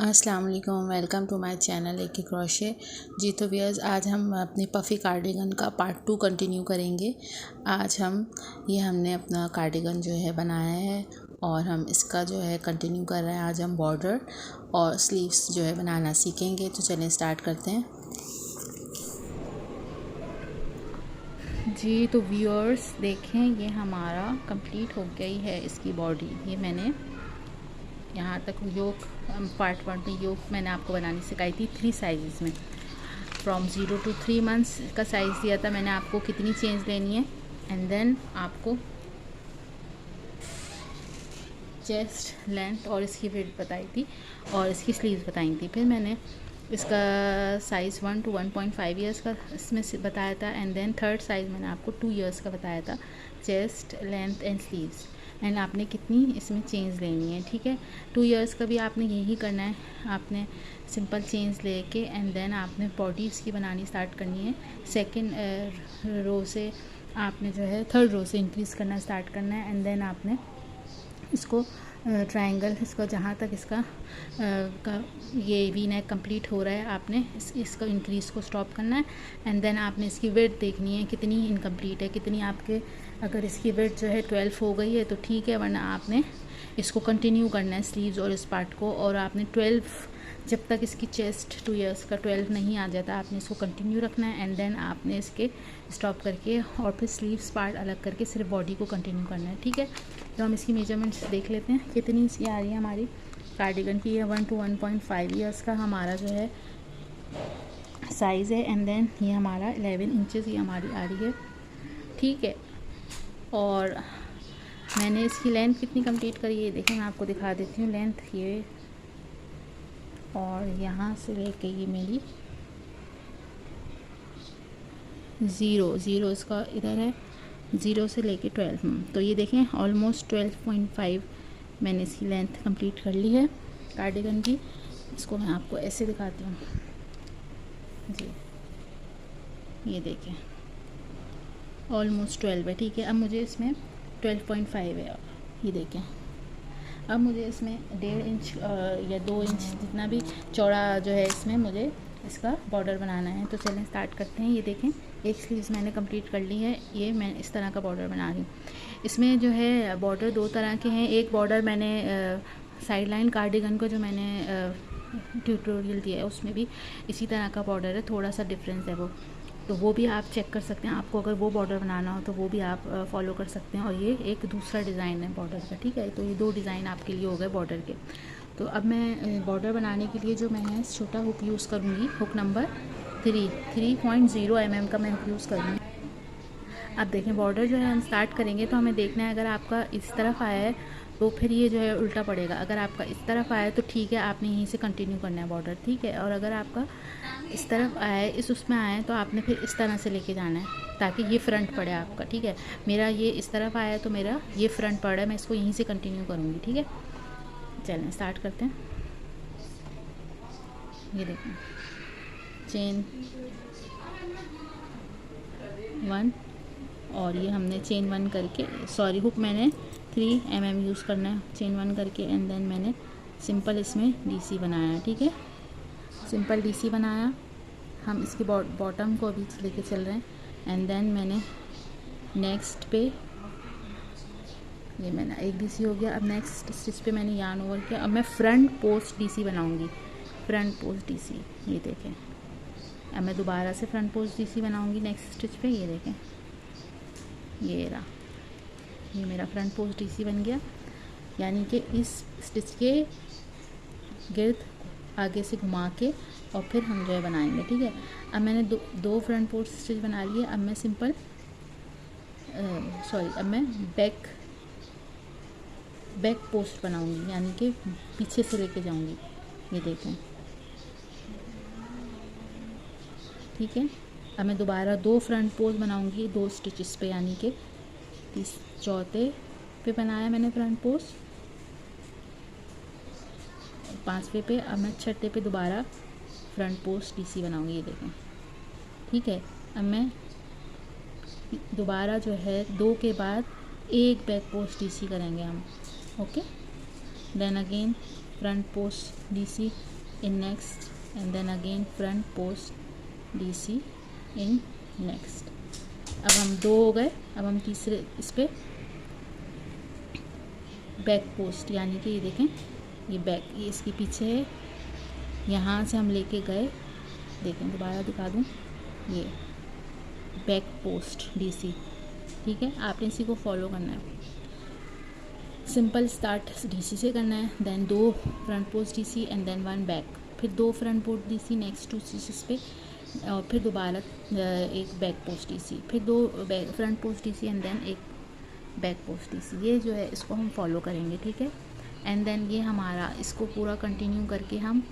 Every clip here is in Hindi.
अस्सलाम वालेकुम, welcome to my channel AK crochet. जी तो व्यूअर्स, आज हम अपनी पफ़ी कार्डिगन का पार्ट 2 कंटिन्यू करेंगे। आज हमने अपना कार्डिगन जो है बनाया है और हम इसका जो है कंटिन्यू कर रहे हैं। आज हम बॉर्डर और स्लीव्स जो है बनाना सीखेंगे। तो चलें स्टार्ट करते हैं। जी तो व्यूअर्स देखें, ये हमारा कंप्लीट हो गई है इसकी बॉडी। ये मैंने यहाँ तक योक पार्ट 1 में योक मैंने आपको बनानी सिखाई थी 3 साइज़ में। फ्रॉम 0 to 3 मंथ्स का साइज़ दिया था मैंने आपको कितनी चेंज लेनी है, एंड देन आपको चेस्ट लेंथ और इसकी विड्थ बताई थी और इसकी स्लीव्स बताई थी। फिर मैंने इसका साइज़ 1 to 1.5 ईयर्स का इसमें बताया था, एंड देन थर्ड साइज़ मैंने आपको 2 ईयर्स का बताया था, chest length and sleeves, and आपने कितनी इसमें चेंज लेनी है। ठीक है, 2 ईयर्स का भी आपने यही करना है। आपने सिंपल चेंज लेके एंड देन आपने बॉडी इसकी बनानी स्टार्ट करनी है। सेकंड रो से आपने जो है थर्ड रो से इंक्रीज़ करना स्टार्ट करना है, एंड देन आपने इसको ट्रायंगल इसका जहाँ तक इसका ये वी नेक कंप्लीट हो रहा है आपने इसका इंक्रीज़ को स्टॉप करना है, एंड देन आपने इसकी विड्थ देखनी है कितनी इनकम्प्लीट है, कितनी आपके अगर इसकी विड्थ जो है 12 हो गई है तो ठीक है, वरना आपने इसको कंटिन्यू करना है स्लीव्स और इस पार्ट को। और आपने 12 जब तक इसकी चेस्ट 2 ईयर्स का 12 नहीं आ जाता आपने इसको कंटिन्यू रखना है, एंड देन आपने इसके स्टॉप करके और फिर स्लीव्स पार्ट अलग करके सिर्फ बॉडी को कंटिन्यू करना है। ठीक है, तो हम इसकी मेजरमेंट्स देख लेते हैं कितनी सी आ रही है हमारी कार्डिगन की। ये 1 to 1.5 ईयर्स का हमारा जो है साइज़ है, एंड देन ये हमारा 11 इंचेस ये हमारी आ रही है। ठीक है, और मैंने इसकी लेंथ कितनी कंप्लीट करी है देखें, मैं आपको दिखा देती हूँ लेंथ ये, और यहाँ से लेके ये मेरी ज़ीरो इसका इधर है, 0 से लेके 12, तो ये देखें ऑलमोस्ट 12.5 मैंने इसकी लेंथ कंप्लीट कर ली है कार्डिगन की। इसको मैं आपको ऐसे दिखाती हूँ जी, ये देखें ऑलमोस्ट 12 है। ठीक है, अब मुझे इसमें 12.5 है, ये देखें। अब मुझे इसमें 1.5 इंच या 2 इंच जितना भी चौड़ा जो है इसमें मुझे इसका बॉर्डर बनाना है। तो चलें स्टार्ट करते हैं। ये देखें एक स्लीव्स मैंने कंप्लीट कर ली है, ये मैं इस तरह का बॉर्डर बना रही हूँ। इसमें जो है बॉर्डर 2 तरह के हैं। एक बॉर्डर मैंने साइड लाइन कार्डिगन को जो मैंने ट्यूटोरियल दिया है उसमें भी इसी तरह का बॉर्डर है, थोड़ा सा डिफरेंस है वो भी आप चेक कर सकते हैं। आपको अगर वो बॉर्डर बनाना हो तो वो भी आप फॉलो कर सकते हैं। और ये एक दूसरा डिज़ाइन है बॉर्डर का। ठीक है, तो ये 2 डिज़ाइन आपके लिए हो गए बॉर्डर के। तो अब मैं बॉर्डर बनाने के लिए जो मैं छोटा हुक यूज़ करूँगी, हुक नंबर 3.0 mm का मैं हुक यूज़ करूँगी। अब देखें बॉर्डर जो है हम स्टार्ट करेंगे तो हमें देखना है अगर आपका इस तरफ आया है तो फिर ये जो है उल्टा पड़ेगा। अगर आपका इस तरफ आया है तो ठीक है, आपने यहीं से कंटिन्यू करना है बॉर्डर। ठीक है, और अगर आपका इस तरफ आया है, इस उसमें आया है, तो आपने फिर इस तरह से लेके जाना है ताकि ये फ्रंट पड़े आपका। ठीक है, मेरा ये इस तरफ आया है तो मेरा ये फ्रंट पड़ा है, मैं इसको यहीं से कंटिन्यू करूँगी। ठीक है, चलें स्टार्ट करते हैं। ये देखें चेन 1, और ये हमने चेन 1 करके हुक मैंने 3 mm यूज़ करना है, चेन 1 करके, एंड देन मैंने सिंपल इसमें डीसी बनाया। ठीक है, सिंपल डीसी बनाया। हम इसकी बॉटम को अभी लेके चल रहे हैं, एंड देन मैंने नेक्स्ट पे ये मैंने एक डीसी हो गया। अब नेक्स्ट स्टिच पे मैंने यार्न ओवर किया। अब मैं फ्रंट पोस्ट डीसी बनाऊंगी, फ्रंट पोस्ट डीसी। ये देखें, अब मैं दोबारा से फ्रंट पोस्ट डीसी बनाऊंगी नेक्स्ट स्टिच पे। ये देखें, ये रहा, ये मेरा फ्रंट पोस्ट डीसी बन गया, यानी कि इस स्टिच के गिर्द आगे से घुमा के और फिर हम जो है बनाएंगे। ठीक है, अब मैंने दो फ्रंट पोस्ट स्टिच बना लिए। अब मैं सिंपल अब मैं बैक पोस्ट बनाऊंगी, यानी कि पीछे से लेके जाऊंगी। ये देखें, ठीक है। अब मैं दोबारा 2 फ्रंट पोस्ट बनाऊंगी 2 स्टिचेस पे, यानी कि चौथे पे बनाया मैंने फ्रंट पोस्ट, 5वें पे। अब मैं 6ठे पे दोबारा फ्रंट पोस्ट डीसी बनाऊंगी। ये देखें, ठीक है। अब मैं दोबारा जो है 2 के बाद एक बैक पोस्ट डीसी करेंगे हम। Okay, then again front post DC in next, and then again front post DC in next। अब हम 2 हो गए। अब हम तीसरे इस पे बैक पोस्ट, यानी कि ये देखें ये बैक, ये इसके पीछे है, यहाँ से हम लेके गए, देखें दोबारा दिखा दूँ, ये बैक पोस्ट DC, ठीक है। आपने इसी को फॉलो करना है। सिंपल स्टार्ट DC से करना है, then 2 front post DC and then 1 back, फिर 2 front post DC next 2 stitches पे, और फिर दोबारा एक बैक पोस्ट DC, फिर 2 front post DC and then एक बैक पोस्ट DC। ये जो है इसको हम फॉलो करेंगे, ठीक है। एंड देन ये हमारा इसको पूरा कंटिन्यू करके हम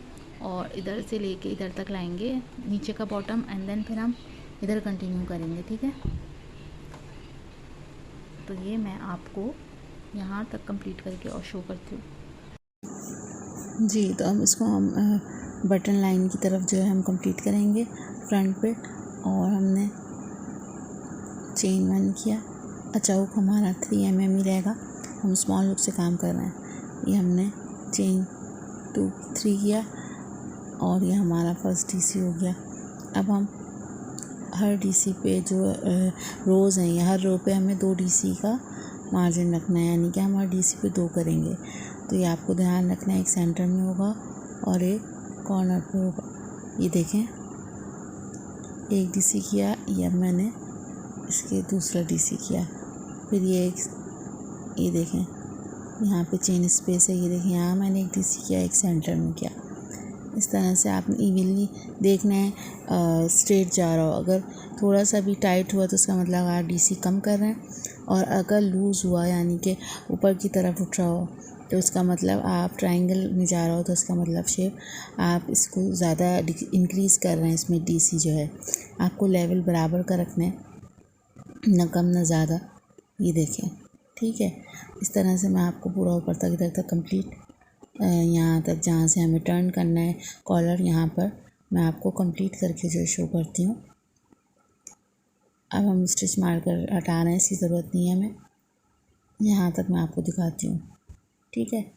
और इधर से लेके इधर तक लाएंगे, नीचे का बॉटम, एंड देन फिर हम इधर कंटिन्यू करेंगे, ठीक है। तो ये मैं आपको यहाँ तक कंप्लीट करके और शो करती हूँ। जी, तो अब इसको हम बटन लाइन की तरफ जो है हम कंप्लीट करेंगे फ्रंट पे। और हमने चेन 1 किया, अच्छा हुक हमारा 3 mm ही रहेगा, हम स्मॉल हुक से काम कर रहे हैं। ये हमने चेन 2 3 किया और ये हमारा फर्स्ट DC हो गया। अब हम हर DC पे जो रोज़ हैं, या हर रो पे हमें 2 DC का मार्जिन रखना है, यानी कि हम हर DC पे 2 करेंगे। तो ये आपको ध्यान रखना है, एक सेंटर में होगा और एक कॉर्नर पे होगा। ये देखें, एक DC किया, ये अब मैंने इसके दूसरा DC किया, फिर ये देखें यहाँ पे चेन स्पेस है, ये देखें यहाँ मैंने एक DC किया, एक सेंटर में किया। इस तरह से आपने इवनली देखना है, स्ट्रेट जा रहा हो। अगर थोड़ा सा भी टाइट हुआ तो उसका मतलब आप DC कम कर रहे हैं, और अगर लूज़ हुआ यानी कि ऊपर की तरफ उठ रहा हो तो उसका मतलब आप ट्रायंगल में जा रहा हो, तो उसका मतलब शेप आप इसको ज़्यादा इंक्रीज़ कर रहे हैं। इसमें DC जो है आपको लेवल बराबर का रखना है, न कम न ज़्यादा। ये देखें, ठीक है। इस तरह से मैं आपको पूरा ऊपर तक इधर तक कंप्लीट, यहाँ तक जहाँ से हमें टर्न करना है कॉलर, यहाँ पर मैं आपको कंप्लीट करके जो शो करती हूँ। अब हम स्टिच मार्कर हटा रहे हैं, इसकी ज़रूरत नहीं है हमें, यहाँ तक मैं आपको दिखाती हूँ, ठीक है।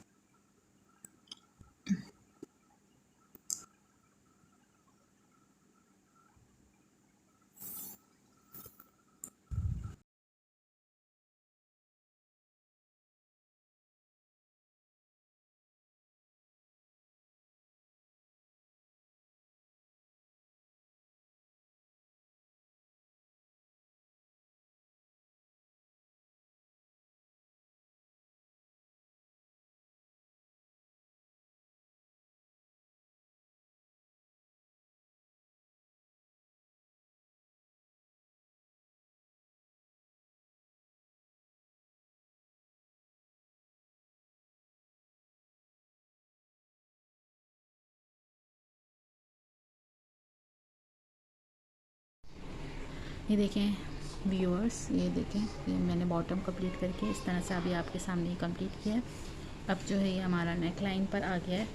ये देखें व्यूअर्स, ये देखें, ये मैंने बॉटम कंप्लीट करके इस तरह से अभी आपके सामने ही कंप्लीट किया है। अब जो है ये हमारा नेक लाइन पर आ गया है,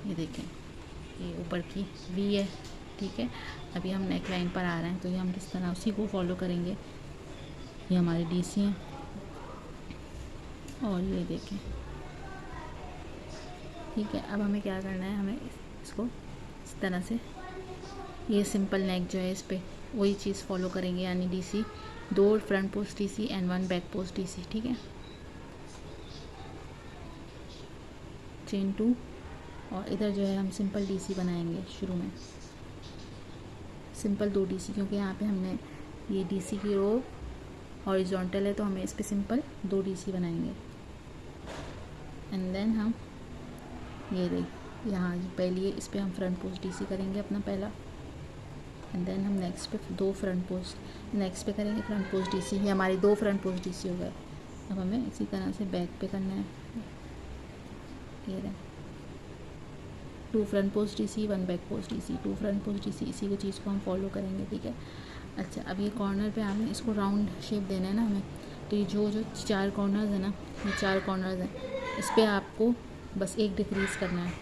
ये देखें, ये ऊपर की वी है, ठीक है। अभी हम नेक लाइन पर आ रहे हैं, तो ये हम किस तरह उसी को फॉलो करेंगे। ये हमारे DC हैं, और ये देखें, ठीक है। अब हमें क्या करना है, हमें इसको इस तरह से, ये सिंपल नेक जो है इस पर वही चीज़ फॉलो करेंगे, यानी DC 2 front post DC and 1 back post DC, ठीक है। चेन 2, और इधर जो है हम सिंपल DC बनाएंगे शुरू में, सिंपल 2 DC, क्योंकि यहाँ पे हमने ये DC की रो हॉरिजॉन्टल है, तो हमें इस पर सिंपल 2 DC बनाएंगे। एंड देन हम ये देख यहाँ पहले इस पर हम फ्रंट पोस्ट DC करेंगे अपना पहला, एंड देन हम नेक्स्ट पे 2 फ्रंट पोस्ट नेक्स्ट पे करेंगे फ्रंट पोस्ट DC। ये हमारी 2 फ्रंट पोस्ट DC हो गए। अब हमें इसी तरह से बैक पे करना है, ये रहे 2 front post DC 1 back post DC 2 front post DC, इसी को चीज़ को हम फॉलो करेंगे, ठीक है। अच्छा, अब ये कॉर्नर पे हमें इसको राउंड शेप देना है ना हमें, तो ये जो 4 कॉर्नर्स है ना, ये 4 कॉर्नर्स हैं, इस पर आपको बस एक डिक्रीज़ करना है,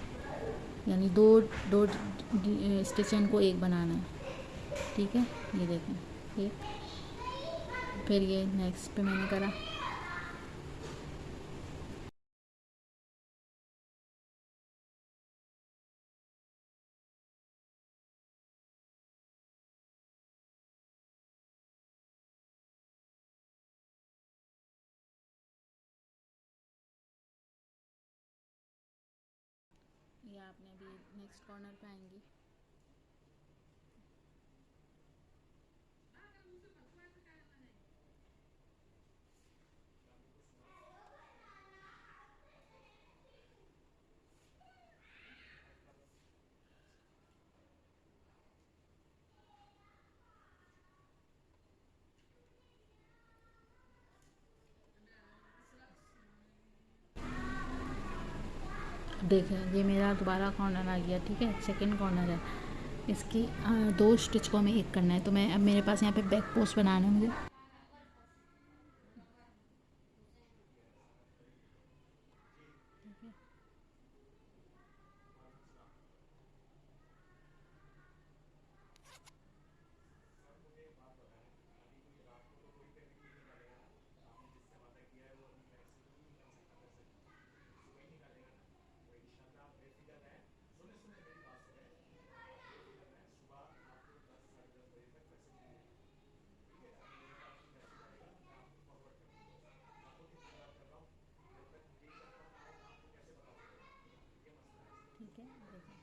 यानी 2 स्टिचन को एक बनाना है, ठीक है। ये देखें, ये फिर ये नेक्स्ट पे मैंने करा, ये आपने अभी नेक्स्ट कॉर्नर पे आएंगी। देखें ये मेरा दोबारा कॉर्नर आ गया, ठीक है, सेकंड कॉर्नर है। इसकी 2 स्टिच को हमें एक करना है। तो मैं अब मेरे पास यहाँ पे बैक पोस्ट बनाना है मुझे। ठीक है, ठीक है, देखें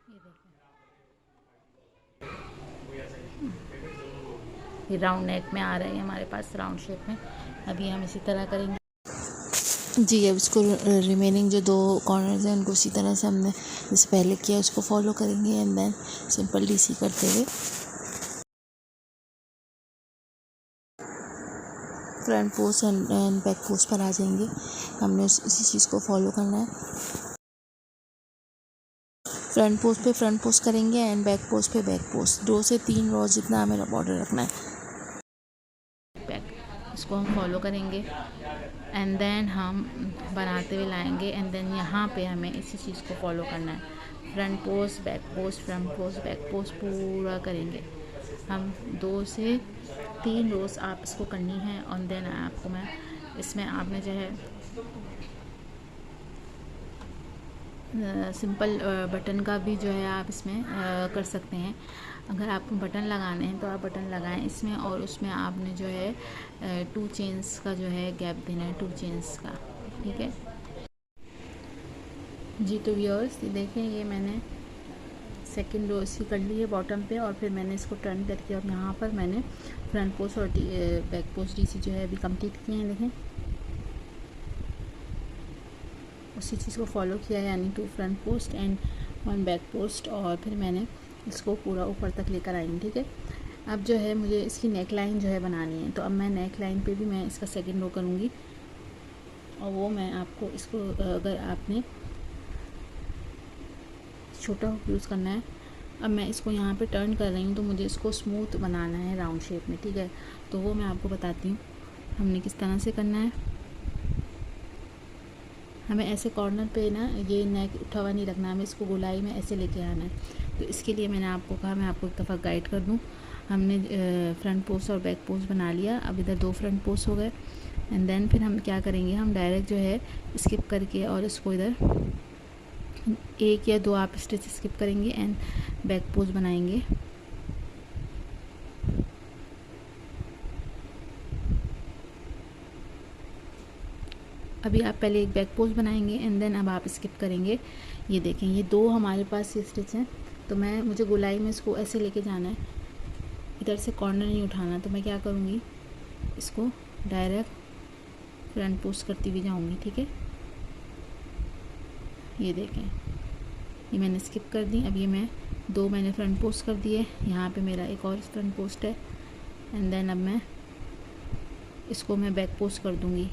ये देखें ये राउंड नेक में आ रहा है हमारे पास, राउंड शेप में। अभी हम इसी तरह करेंगे। जी, अब इसको रिमेनिंग जो 2 कॉर्नर्स हैं उनको उसी तरह से हमने जैसे पहले किया उसको फॉलो करेंगे एंड देन सिंपल डीसी करते हुए front post and back post पर आ जाएंगे। हमने इसी चीज़ को फॉलो करना है। फ्रंट पोस्ट पे फ्रंट पोस्ट करेंगे एंड बैक पोस्ट पे बैक पोस्ट, 2 से 3 रोज जितना हमें बॉर्डर रखना है। बैक इसको हम फॉलो करेंगे एंड देन हम बनाते हुए लाएंगे एंड देन यहाँ पे हमें इसी चीज़ को फॉलो करना है। Front post back post, front post back post पूरा करेंगे हम। 2 से 3 रोज आप इसको करनी है और देन आपको मैं इसमें आपने जो है सिंपल बटन का भी जो है आप इसमें कर सकते हैं। अगर आपको बटन लगाने हैं तो आप बटन लगाएं इसमें, और उसमें आपने जो है 2 चेन्स का जो है गैप देना है, 2 चेन्स का, ठीक है जी। तो व्यूअर्स देखें ये मैंने सेकंड रो इसकी कर ली है बॉटम पे, और फिर मैंने इसको टर्न करके और यहाँ पर मैंने फ्रंट पोस्ट और बैक पोस्ट डीसी जो है अभी कंप्लीट किए हैं। देखें उसी चीज़ को फॉलो किया है, यानी 2 front post and 1 back post, और फिर मैंने इसको पूरा ऊपर तक लेकर आई, ठीक है। अब जो है मुझे इसकी नेक लाइन जो है बनानी है, तो अब मैं नेक लाइन पे भी मैं इसका सेकंड रो करूँगी, और वो मैं आपको इसको अगर आपने छोटा हुक यूज़ करना है। अब मैं इसको यहाँ पे टर्न कर रही हूँ, तो मुझे इसको स्मूथ बनाना है राउंड शेप में, ठीक है। तो वो मैं आपको बताती हूँ हमने किस तरह से करना है। हमें ऐसे कॉर्नर पे ना ये नेक उठा हुआ नहीं रखना, हमें इसको गोलाई में ऐसे लेके आना है। तो इसके लिए मैंने आपको कहा मैं आपको एक दफ़ा गाइड कर दूँ। हमने फ्रंट पोस्ट और बैक पोस्ट बना लिया, अब इधर 2 फ्रंट पोस्ट हो गए एंड देन फिर हम क्या करेंगे, हम डायरेक्ट जो है स्किप करके और इसको इधर 1 या 2 आप स्टिच स्किप करेंगे एंड बैक पोस्ट बनाएंगे। अभी आप पहले एक बैक पोस्ट बनाएंगे एंड देन अब आप स्किप करेंगे। ये देखें ये 2 हमारे पास ये स्टिच हैं, तो मुझे गोलाई में इसको ऐसे लेके जाना है, इधर से कॉर्नर नहीं उठाना। तो मैं क्या करूँगी, इसको डायरेक्ट फ्रंट पोस्ट करती हुई जाऊँगी, ठीक है। ये देखें ये मैंने स्किप कर दी। अब ये मैंने फ्रंट पोस्ट कर दिए, यहाँ पे मेरा एक और फ्रंट पोस्ट है एंड देन अब मैं इसको बैक पोस्ट कर दूँगी।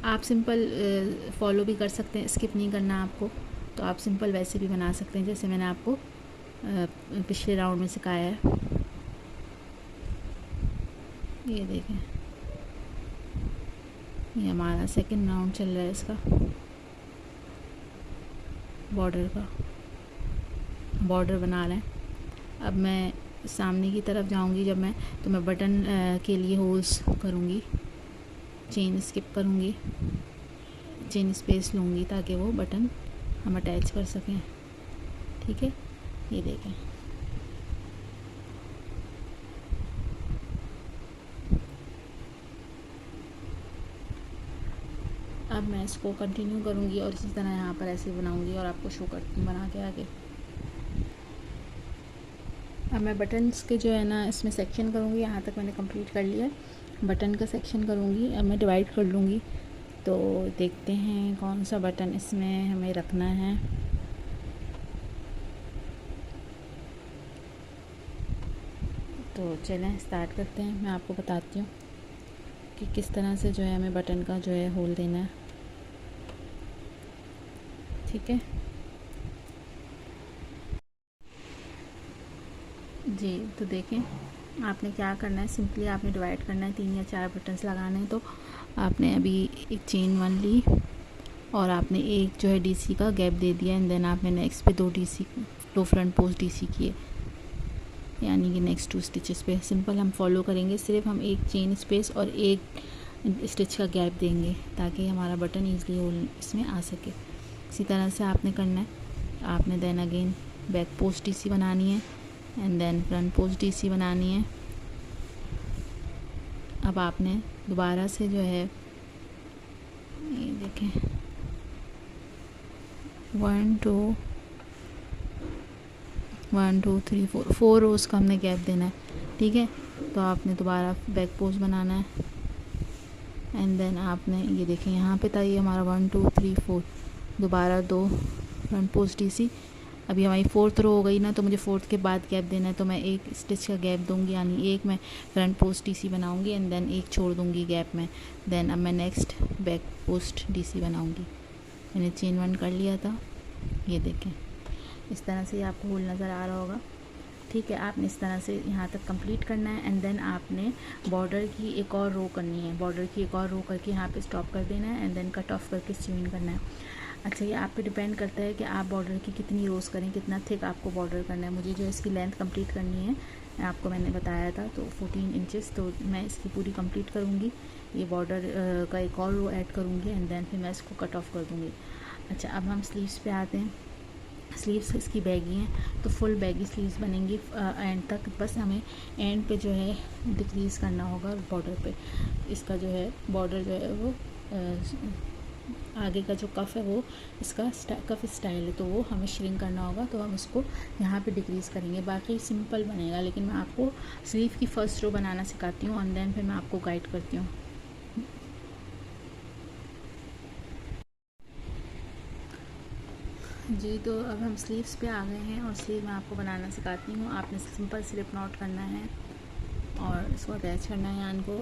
आप सिंपल फॉलो भी कर सकते हैं, स्किप नहीं करना आपको, तो आप सिंपल वैसे भी बना सकते हैं जैसे मैंने आपको पिछले राउंड में सिखाया है। ये देखें ये हमारा सेकंड राउंड चल रहा है इसका, बॉर्डर बना रहे हैं। अब मैं सामने की तरफ जाऊंगी जब तो मैं बटन के लिए होल्स करूंगी, चेन स्किप करूंगी, चेन स्पेस लूँगी ताकि वो बटन हम अटैच कर सकें, ठीक है। ये देखें अब मैं इसको कंटिन्यू करूँगी और इसी तरह यहाँ पर ऐसे बनाऊँगी और आपको शो करती हूँ बना के आगे। अब मैं बटन्स के जो है ना इसमें सेक्शन करूँगी। यहाँ तक मैंने कंप्लीट कर लिया है। बटन का सेक्शन करूँगी। अब मैं डिवाइड कर लूँगी। तो देखते हैं कौन सा बटन इसमें हमें रखना है। तो चलें स्टार्ट करते हैं। मैं आपको बताती हूँ कि किस तरह से जो है हमें बटन का जो है होल देना है। ठीक है जी। तो देखें आपने क्या करना है, सिंपली आपने डिवाइड करना है। 3 या 4 बटन्स लगाने हैं। तो आपने अभी एक चेन 1 ली और आपने एक जो है डीसी का गैप दे दिया एंड देन आपने नेक्स्ट पे 2 फ्रंट पोस्ट डीसी किए, यानी कि नेक्स्ट 2 स्टिचेस पे। सिंपल हम फॉलो करेंगे, सिर्फ हम एक चेन स्पेस और एक स्टिच का गैप देंगे ताकि हमारा बटन ईज़िली होल इसमें आ सके। इसी तरह से आपने करना है। आपने then again back post DC बनानी है and then front post DC बनानी है। अब आपने दोबारा से जो है ये देखें 1 2 3 4 रोज का हमने गैप देना है। ठीक है, तो आपने दोबारा बैक पोस्ट बनाना है एंड देन आपने ये देखें यहाँ पे था ये हमारा 1 2 3 4, दोबारा 2 फ्रंट पोस्ट डीसी। अभी हमारी 4th रो हो गई ना, तो मुझे 4th के बाद गैप देना है। तो मैं एक स्टिच का गैप दूंगी, यानी एक मैं फ्रंट पोस्ट डीसी बनाऊंगी एंड देन एक छोड़ दूंगी गैप में। देन अब मैं नेक्स्ट बैक पोस्ट डीसी बनाऊंगी। मैंने चेन 1 कर लिया था, ये देखें इस तरह से आपको होल नज़र आ रहा होगा। ठीक है, आपने इस तरह से यहाँ तक कंप्लीट करना है एंड देन आपने बॉर्डर की एक और रो करनी है। बॉर्डर की एक और रो करके यहाँ पे स्टॉप कर देना है एंड देन कट ऑफ करके स्टिचिंग करना है। अच्छा, ये आप पे डिपेंड करता है कि आप बॉर्डर की कितनी रोज़ करें, कितना थिक आपको बॉर्डर करना है। मुझे जो इसकी लेंथ कंप्लीट करनी है आपको मैंने बताया था, तो 14 इंचेस, तो मैं इसकी पूरी कंप्लीट करूँगी। ये बॉर्डर का एक और रो ऐड करूँगी एंड देन फिर मैं इसको कट ऑफ कर दूँगी। अच्छा, अब हम स्लीव्स पे आते हैं। स्लीव्स इसकी बैगी हैं, तो फुल बैगी स्लीव्स बनेंगी एंड तक। बस हमें एंड पे जो है डिक्रीज़ करना होगा बॉर्डर पे। इसका जो है बॉर्डर जो है वो आगे का जो कफ है वो इसका कफ स्टाइल है, तो वो हमें श्रिंक करना होगा। तो हम इसको यहाँ पे डिक्रीज़ करेंगे। बाकी सिंपल बनेगा, लेकिन मैं आपको स्लीव की फ़र्स्ट रो बनाना सिखाती हूँ एंड देन फिर मैं आपको गाइड करती हूँ। जी, तो अब हम स्लीव्स पे आ गए हैं और स्लीव मैं आपको बनाना सिखाती हूँ। आपने सिंपल स्लिप नॉट करना है और इसको अटैच करना है यान को।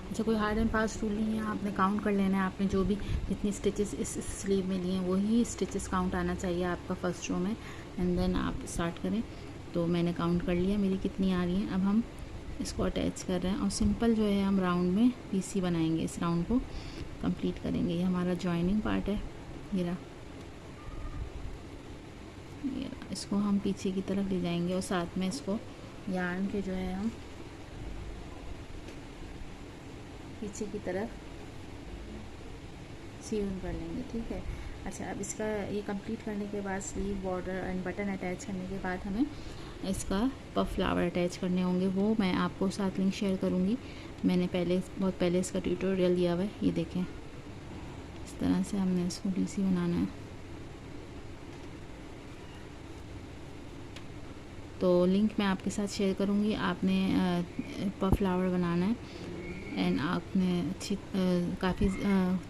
अच्छा, कोई हार्ड एंड फास्ट रूल नहीं है, आपने काउंट कर लेना है। आपने जो भी जितनी स्टिचेस इस स्लीव में लिए हैं वही स्टिचेस काउंट आना चाहिए आपका फर्स्ट रो में एंड देन आप स्टार्ट करें। तो मैंने काउंट कर लिया मेरी कितनी आ रही हैं। अब हम इसको अटैच कर रहे हैं और सिंपल जो है हम राउंड में पीसी बनाएंगे। इस राउंड को कंप्लीट करेंगे। ये हमारा जॉइनिंग पार्ट है, ये रहा। इसको हम पीछे की तरफ ले जाएंगे और साथ में इसको यार्न के जो है हम पीछे की तरफ सीवन कर लेंगे। ठीक है। अच्छा, अब इसका ये कंप्लीट करने के बाद sleeve, border and button attach करने के बाद हमें इसका पफ फ्लावर अटैच करने होंगे। वो मैं आपको साथ लिंक शेयर करूँगी। मैंने बहुत पहले इसका ट्यूटोरियल दिया हुआ है। ये देखें इस तरह से हमने इसको डीसी बनाना है। तो लिंक मैं आपके साथ शेयर करूँगी। आपने पफ फ्लावर बनाना है एंड आपने अच्छी काफ़ी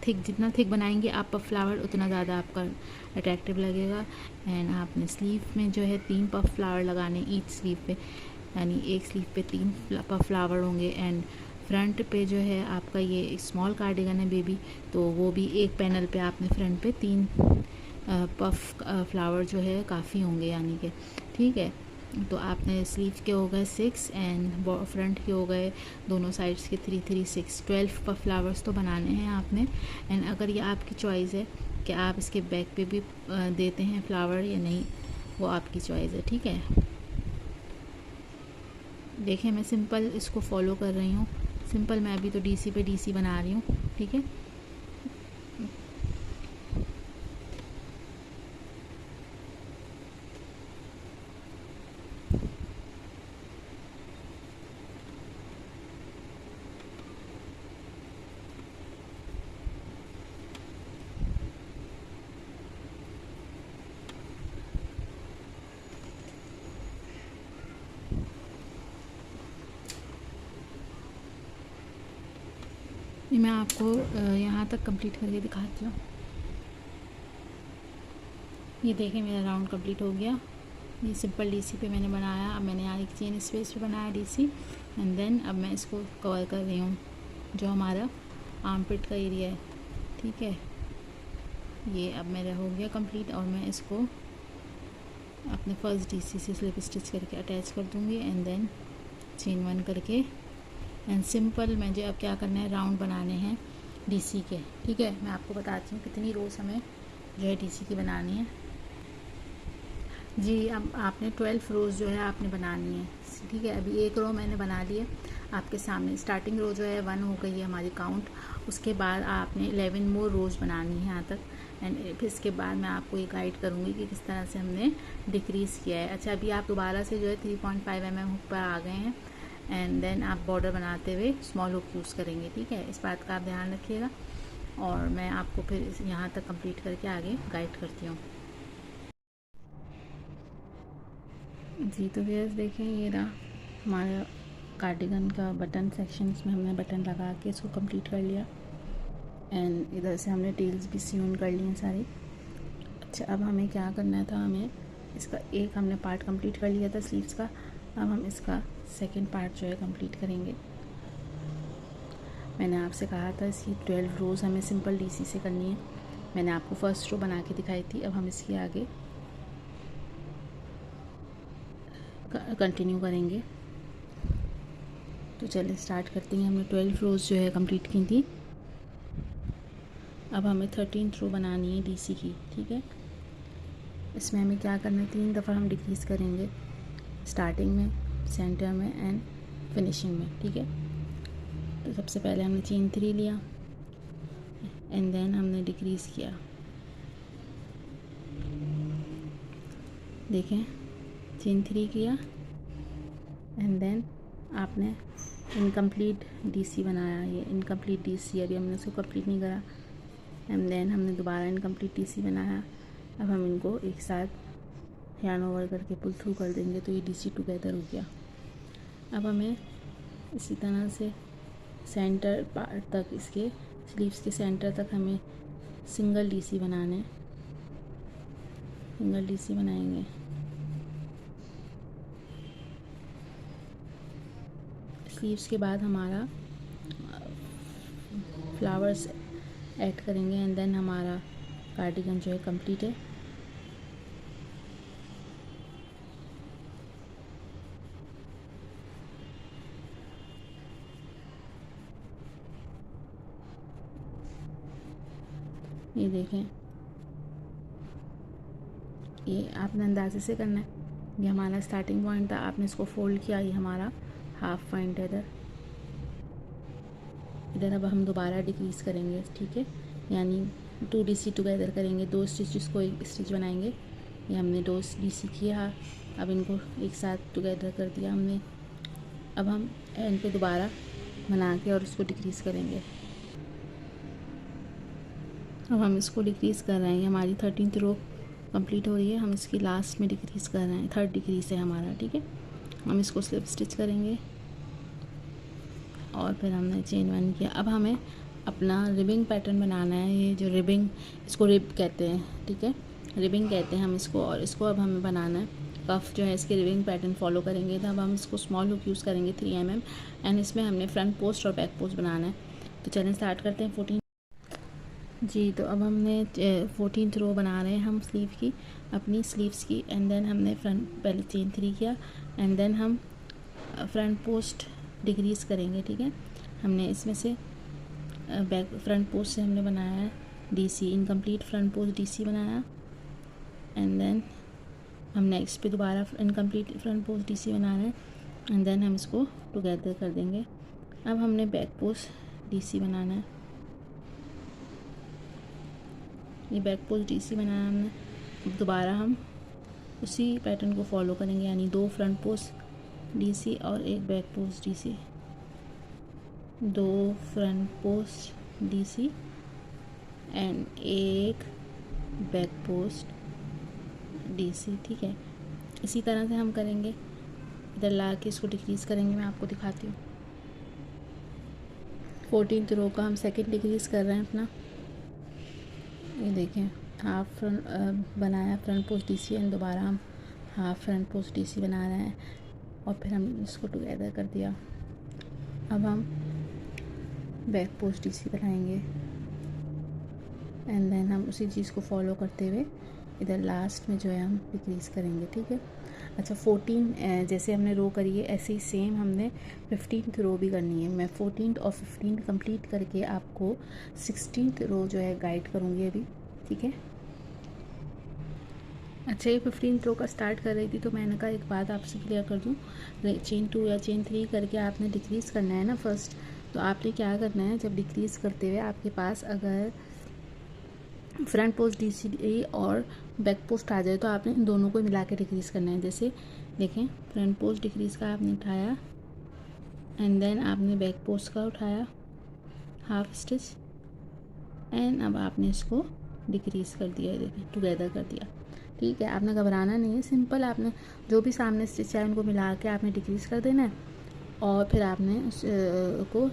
थिक, जितना थिक बनाएंगे आप पफ फ्लावर उतना ज़्यादा आपका अट्रैक्टिव लगेगा। एंड आपने स्लीव में जो है 3 पफ फ्लावर लगाने ईच स्लीव पे, यानी एक स्लीव पे 3 पफ फ्लावर होंगे। एंड फ्रंट पे जो है आपका ये स्मॉल कार्डिगन है बेबी, तो वो भी एक पैनल पे आपने फ्रंट पे 3 पफ फ्लावर जो है काफ़ी होंगे, यानी कि ठीक है। तो आपने स्लीव के हो गए 6 एंड फ्रंट के हो गए दोनों साइड्स के 3 3 6 12 पफ फ्लावर्स तो बनाने हैं आपने। एंड अगर ये आपकी चॉइस है कि आप इसके बैक पे भी देते हैं फ्लावर या नहीं, वो आपकी चॉइस है। ठीक है, देखें मैं सिंपल इसको फॉलो कर रही हूँ। सिंपल मैं अभी तो डीसी पे डीसी बना रही हूँ। ठीक है, ये मैं आपको यहाँ तक कंप्लीट करके दिखाती हूँ। ये देखें मेरा राउंड कंप्लीट हो गया। ये सिंपल डीसी पे मैंने बनाया। अब मैंने यहाँ एक चेन स्पेस पे बनाया डीसी, एंड देन अब मैं इसको कवर कर रही हूँ जो हमारा आर्मपिट का एरिया है। ठीक है, ये अब मेरा हो गया कंप्लीट और मैं इसको अपने फर्स्ट डीसी से स्लिप स्टिच करके अटैच कर दूँगी, एंड देन चेन 1 करके एंड सिंपल मुझे अब क्या करना है, राउंड बनाने हैं डीसी के। ठीक है, मैं आपको बताती हूँ कितनी रोज़ हमें जो है डीसी की बनानी है। जी, अब आपने 12 रोज़ जो है आपने बनानी है। ठीक है, अभी एक रो मैंने बना ली है आपके सामने। स्टार्टिंग रो जो है 1 हो गई है हमारी काउंट। उसके बाद आपने 11 मोर रोज़ बनानी है यहाँ तक, एंड फिर इसके बाद मैं आपको ये गाइड करूँगी कि किस तरह से हमने डिक्रीज़ किया है। अच्छा, अभी आप दोबारा से जो है 3.5 mm हुक पर आ गए हैं, एंड देन आप बॉर्डर बनाते हुए स्मॉल हुक यूज़ करेंगे। ठीक है, इस बात का आप ध्यान रखिएगा और मैं आपको फिर यहाँ तक कंप्लीट करके आगे गाइड करती हूँ। जी, तो व्यूअर्स देखें, ये रहा हमारा कार्डिगन का बटन सेक्शन। इसमें हमने बटन लगा के इसको कंप्लीट कर लिया, एंड इधर से हमने टेल्स भी सिवन कर लिए सारे। अच्छा, अब हमें क्या करना था, हमें इसका एक हमने पार्ट कंप्लीट कर लिया था स्लीव्स का। अब हम इसका सेकंड पार्ट जो है कंप्लीट करेंगे। मैंने आपसे कहा था इसकी 12 रोज़ हमें सिंपल डीसी से करनी है। मैंने आपको फर्स्ट रो बना के दिखाई थी। अब हम इसके आगे कंटिन्यू करेंगे। तो चलिए स्टार्ट करते हैं। हमने 12 रोज़ जो है कंप्लीट की थी। अब हमें 13th रो बनानी है डीसी की। ठीक है, इसमें हमें क्या करना है, 3 दफ़ा हम डिक्रीज़ करेंगे, स्टार्टिंग में, सेंटर में एंड फिनिशिंग में। ठीक है, तो सबसे पहले हमने चेन 3 लिया, एंड देन हमने डिक्रीज़ किया। देखें, चेन 3 किया, एंड देन आपने इनकम्प्लीट डीसी बनाया। ये इनकम्प्लीट डीसी, अभी हमने उसको कंप्लीट नहीं करा, एंड देन हमने दोबारा इनकम्प्लीट डीसी बनाया। अब हम इनको एक साथ यार्न ओवर करके पुल थ्रू कर देंगे, तो ये डीसी टुगेदर हो गया। अब हमें इसी तरह से सेंटर पार्ट तक, इसके स्लीव्स के सेंटर तक हमें सिंगल डीसी बनाना है। सिंगल डीसी बनाएंगे। स्लीव्स के बाद हमारा फ्लावर्स ऐड करेंगे, एंड देन हमारा कार्डिगन जो है कंप्लीट है। ये देखें, ये आपने अंदाजे से करना है। ये हमारा स्टार्टिंग पॉइंट था, आपने इसको फोल्ड किया, ये हमारा हाफ पॉइंट है इधर। इधर अब हम दोबारा डिक्रीज़ करेंगे। ठीक है, यानी 2 डीसी टुगेदर करेंगे, 2 स्टिचेस को एक स्टिच बनाएंगे। ये हमने 2 डीसी किया, अब इनको एक साथ टुगेदर कर दिया हमने। अब हम एंड पे दोबारा बना के और इसको डिक्रीज़ करेंगे। अब हम इसको डिक्रीज़ कर रहे हैं। हमारी 13th रो कंप्लीट हो रही है, हम इसकी लास्ट में डिक्रीज़ कर रहे हैं। 3rd डिक्रीज़ है हमारा। ठीक है, हम इसको स्लिप स्टिच करेंगे और फिर हमने चेन 1 किया। अब हमें अपना रिबिंग पैटर्न बनाना है। ये जो रिबिंग, इसको रिब कहते हैं। ठीक है, रिबिंग कहते हैं हम इसको, और इसको अब हमें बनाना है। कफ जो है इसके रिबिंग पैटर्न फॉलो करेंगे। तो अब हम इसको स्मॉल हुक यूज़ करेंगे 3 mm, एंड इसमें हमने फ्रंट पोस्ट और बैक पोस्ट बनाना है। तो चलिए स्टार्ट करते हैं। 14 जी, तो अब हमने 14th रो बना रहे हैं हम स्लीव की, अपनी स्लीव्स की, एंड देन हमने पहले चेन 3 किया, एंड देन हम फ्रंट पोस्ट डिक्रीज़ करेंगे। ठीक है, हमने इसमें से फ्रंट पोस्ट से हमने बनाया है DC, incomplete front post DC बनाया, एंड देन हम नेक्स्ट पे दोबारा इनकम्प्लीट फ्रंट पोस्ट डीसी बनाना है, एंड देन हम इसको टुगेदर कर देंगे। अब हमने बैक पोस्ट डीसी बनाना है। ये बैक पोस्ट डीसी बनाया हमने। अब दोबारा हम उसी पैटर्न को फॉलो करेंगे, यानी 2 फ्रंट पोस्ट डीसी और 1 back post DC, 2 front post DC and 1 back post DC. ठीक है, इसी तरह से हम करेंगे। इधर ला के इसको डिक्रीज़ करेंगे, मैं आपको दिखाती हूँ। 14th रो का हम सेकंड डिक्रीज़ कर रहे हैं अपना। ये देखें, हाफ फ्रंट बनाया फ्रंट पोस्ट डीसी एंड दोबारा हम हाफ फ्रंट पोस्ट डीसी बना रहे हैं और फिर हम इसको टुगेदर कर दिया। अब हम बैक पोस्ट डीसी बनाएंगे एंड देन हम उसी चीज़ को फॉलो करते हुए इधर लास्ट में जो है हम डिक्रीज़ करेंगे, ठीक है। अच्छा 14 जैसे हमने रो करी है ऐसे ही सेम हमने 15th रो भी करनी है। मैं 14th और 15th कंप्लीट करके आपको 16th रो जो है गाइड करूँगी अभी, ठीक है। अच्छा ये 15th रो का स्टार्ट कर रही थी तो मैंने कहा एक बात आपसे क्लियर कर दूँ, चेन 2 या चेन 3 करके आपने डिक्रीज़ करना है ना फर्स्ट। तो आपने क्या करना है, जब डिक्रीज़ करते हुए आपके पास अगर फ्रंट पोस्ट डीसी और बैक पोस्ट आ जाए तो आपने इन दोनों को मिला के डिक्रीज़ करना है। जैसे देखें, फ्रंट पोस्ट डिक्रीज़ का आपने उठाया एंड देन आपने बैक पोस्ट का उठाया हाफ स्टिच एंड अब आपने इसको डिक्रीज़ कर दिया, देखें टुगेदर कर दिया, ठीक है। आपने घबराना नहीं है, सिंपल आपने जो भी सामने स्टिच है उनको मिला के आपने डिक्रीज़ कर देना है और फिर आपने उसको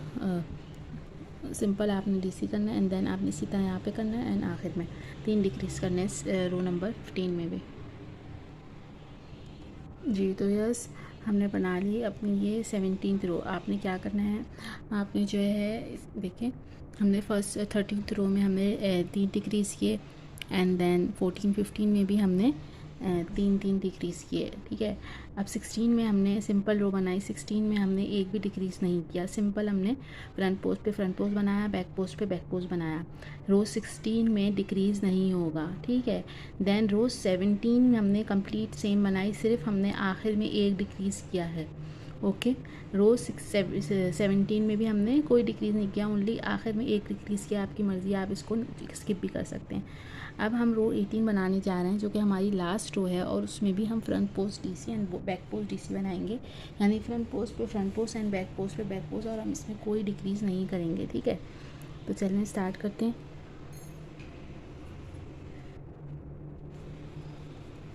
सिंपल आपने डीसी करना है एंड देन आपने इसी तरह यहाँ पे करना है एंड आखिर में 3 डिक्रीज़ करने हैं रो नंबर 15 में भी। जी तो यस, हमने बना ली अपनी ये 17th रो। आपने क्या करना है, आपने जो है देखें हमने फर्स्ट 13th रो में हमने 3 डिक्रीज़ किए एंड देन 14 15 में भी हमने 3 डिक्रीज़ किए, ठीक है। अब 16 में हमने सिंपल रो बनाई, 16 में हमने एक भी डिक्रीज़ नहीं किया, सिंपल हमने फ्रंट पोस्ट पे फ्रंट पोस्ट बनाया, बैक पोस्ट पे बैक पोस्ट बनाया। रो 16 में डिक्रीज़ नहीं होगा, ठीक है। देन रो 17 में हमने कंप्लीट सेम बनाई, सिर्फ हमने आखिर में एक डिक्रीज़ किया है, ओके। रो 17 में भी हमने कोई डिक्रीज़ नहीं किया, ओनली आखिर में एक डिक्रीज़ किया। आपकी मर्ज़ी, आप इसको स्किप भी कर सकते हैं। अब हम रो 18 बनाने जा रहे हैं जो कि हमारी लास्ट रो है और उसमें भी हम front post DC and back post DC बनाएंगे, यानी फ्रंट पोस्ट पे front post and back post पे बैक पोस्ट, और हम इसमें कोई डिक्रीज़ नहीं करेंगे, ठीक है। तो चलिए स्टार्ट करते हैं।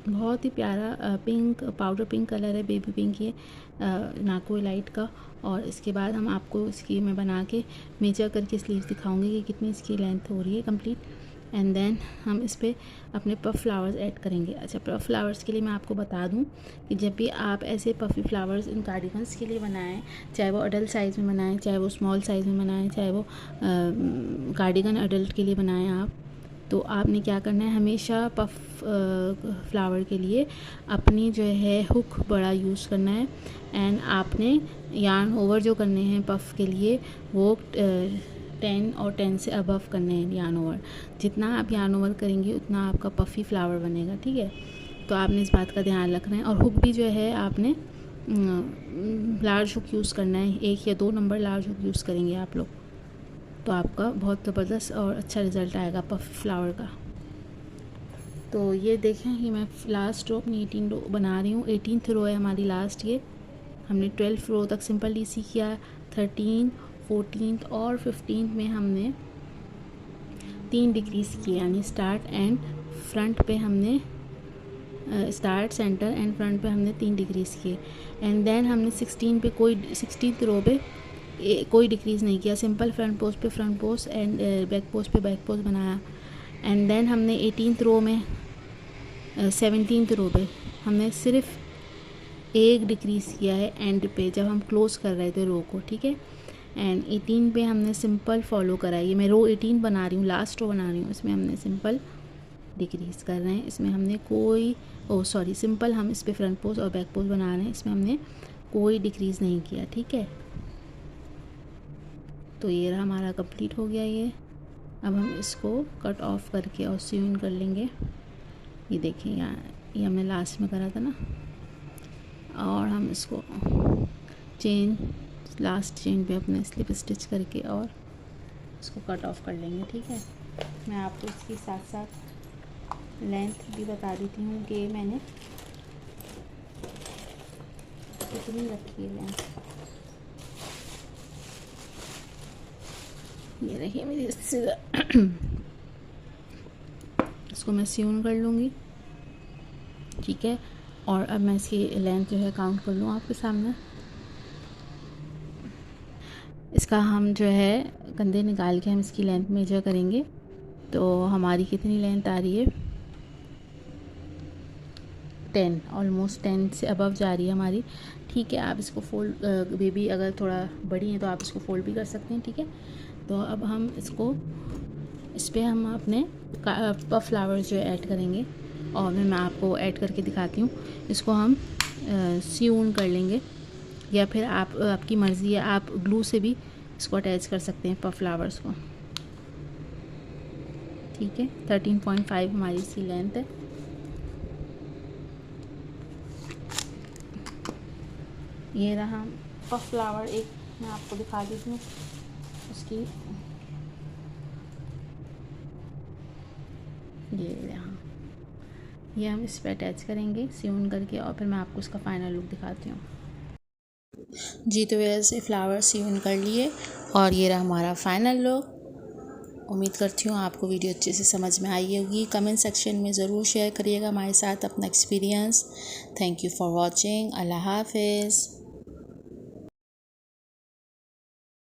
बहुत ही प्यारा पिंक, पाउडर पिंक कलर है, बेबी पिंक ये नाको लाइट का। और इसके बाद हम आपको इसकी मैं बना के मेजर करके स्लीव्स दिखाऊंगी कि कितनी इसकी लेंथ हो रही है कंप्लीट एंड देन हम इस पर अपने पफ फ्लावर्स ऐड करेंगे। अच्छा पफ फ्लावर्स के लिए मैं आपको बता दूं कि जब भी आप ऐसे पफी फ्लावर्स इन कार्डिगन्स के लिए बनाएं, चाहे वो अडल्ट साइज़ में बनाएं, चाहे वो स्मॉल साइज़ में बनाएं, चाहे वो कार्डिगन अडल्ट के लिए बनाएं आप, तो आपने क्या करना है, हमेशा पफ फ्लावर के लिए अपनी जो है हुक बड़ा यूज़ करना है एंड आपने यार्न ओवर जो करने हैं पफ के लिए वो 10 और 10 से अबव करने हैं यार्न ओवर। जितना आप यार्न ओवर करेंगे उतना आपका पफ़ी फ्लावर बनेगा, ठीक है। तो आपने इस बात का ध्यान रखना है। और हुक भी जो है आपने लार्ज हुक यूज़ करना है, 1 या 2 नंबर लार्ज हुक यूज़ करेंगे आप लोग, तो आपका बहुत ज़बरदस्त और अच्छा रिज़ल्ट आएगा पफ़ी फ्लावर का। तो ये देखें कि मैं लास्ट रो अपनी 18 रो बना रही हूँ, 18th रो है हमारी लास्ट। ये हमने 12 रो तक सिंपल डीसी किया, 13, 14 और 15 में हमने 3 डिक्रीज़ किए, यानी स्टार्ट एंड फ्रंट पे हमने स्टार्ट सेंटर एंड फ्रंट पे हमने 3 डिक्रीज़ किए एंड देन हमने 16th रो पे कोई डिक्रीज़ नहीं किया, सिंपल फ्रंट पोस्ट पे front post and back post पे बैक पोस्ट बनाया एंड देन हमने 18th रो में 17th रो पे हमने सिर्फ एक डिक्रीज़ किया है एंड पे जब हम क्लोज़ कर रहे थे रो को, ठीक है। एंड 18 पे हमने सिंपल फॉलो करा है। ये मैं रो 18 बना रही हूँ, लास्ट रो बना रही हूँ, इसमें हमने सिंपल डिक्रीज़ कर रहे हैं, इसमें हमने कोई सिंपल हम इस पे फ्रंट पोस्ट और बैक पोस्ट बना रहे हैं, इसमें हमने कोई डिक्रीज़ नहीं किया, ठीक है। तो ये रहा हमारा कंप्लीट हो गया ये। अब हम इसको कट ऑफ करके और सीन कर लेंगे। ये देखिए यहाँ ये हमने लास्ट में करा था ना, और हम इसको लास्ट चेन पे अपने स्लिप स्टिच करके और इसको कट ऑफ कर लेंगे, ठीक है। मैं आपको इसके साथ साथ लेंथ भी बता देती हूँ कि मैंने कितनी रखी है लेंथ। ये रही मेरी इसको मैं सीन कर लूँगी, ठीक है। और अब मैं इसकी लेंथ जो है काउंट कर लूँ आपके सामने। इसका हम जो है कंधे निकाल के हम इसकी लेंथ मेजर करेंगे। तो हमारी कितनी लेंथ आ रही है, 10, ऑलमोस्ट 10 से अबव जा रही है हमारी। ठीक है, आप इसको फोल्ड, बेबी अगर थोड़ा बड़ी है तो आप इसको फोल्ड भी कर सकते हैं। ठीक है, तो अब हम इसको, इस पर हम अपने पफ फ्लावर्स जो ऐड करेंगे, और मैं आपको ऐड करके दिखाती हूँ। इसको हम सीवन कर लेंगे, या फिर आपकी मर्ज़ी है, आप ग्लू से भी इसको अटैच कर सकते हैं पफ फ्लावर्स को। ठीक है, 13.5 हमारी इसकी लेंथ है। ये रहा पफ फ्लावर, एक मैं आपको दिखा देती हूँ उसकी, ये रहा, ये हम इस पर अटैच करेंगे सीवन करके, और फिर मैं आपको इसका फाइनल लुक दिखाती हूँ। जी तो वैसे फ्लावर सीवन कर लिए और ये रहा हमारा फाइनल लुक। उम्मीद करती हूँ आपको वीडियो अच्छे से समझ में आई होगी। कमेंट सेक्शन में ज़रूर शेयर करिएगा हमारे साथ अपना experience. Thank you for watching. अल्लाह हाफिज़।